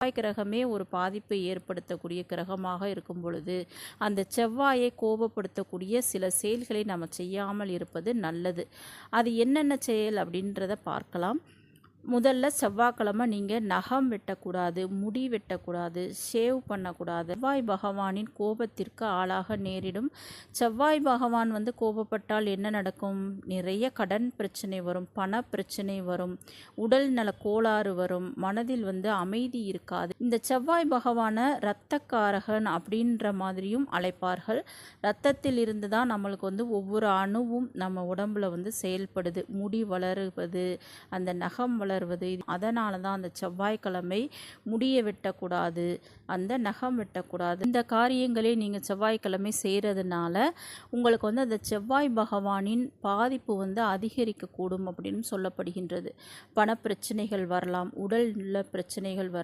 செவ்வாய் கிரகமே ஒரு பாதிப்பை ஏற்படுத்தக்கூடிய கிரகமாக இருக்கும் பொழுது அந்த செவ்வாயை கோபப்படுத்தக்கூடிய சில செயல்களை நம்ம செய்யாமல் இருப்பது நல்லது. அது என்னென்ன செயல் அப்படின்றத பார்க்கலாம். முதல்ல செவ்வாய்க்கிழமை நீங்கள் நகம் வெட்டக்கூடாது, முடி வெட்டக்கூடாது, ஷேவ் பண்ணக்கூடாது. செவ்வாய் பகவானின் கோபத்திற்கு ஆளாக நேரிடும். செவ்வாய் பகவான் கோபப்பட்டால் என்ன நடக்கும்? நிறைய கடன் பிரச்சனை வரும், பண பிரச்சனை வரும், உடல் நல கோளாறு வரும், மனதில் அமைதி இருக்காது. இந்த செவ்வாய் பகவானை இரத்தக்காரகன் அப்படின்ற மாதிரியும் அழைப்பார்கள். இரத்தத்தில் இருந்து தான் நம்மளுக்கு ஒவ்வொரு அணுவும் நம்ம உடம்புல செயல்படுது. முடி வளருவது, அந்த நகம் வளருவது. அதனால தான் அந்த செவ்வாய்க்கிழமை முடிய வெட்டக்கூடாது, அந்த நகம் வெட்டக்கூடாது. இந்த காரியங்களை நீங்கள் செவ்வாய்க்கிழமை செய்கிறதுனால உங்களுக்கு அந்த செவ்வாய் பகவானின் பாதிப்பு அதிகரிக்கக்கூடும் அப்படின்னு சொல்லப்படுகின்றது. பணப்பிரச்சனைகள் வரலாம், உடல் நல பிரச்சனைகள் வரலாம்.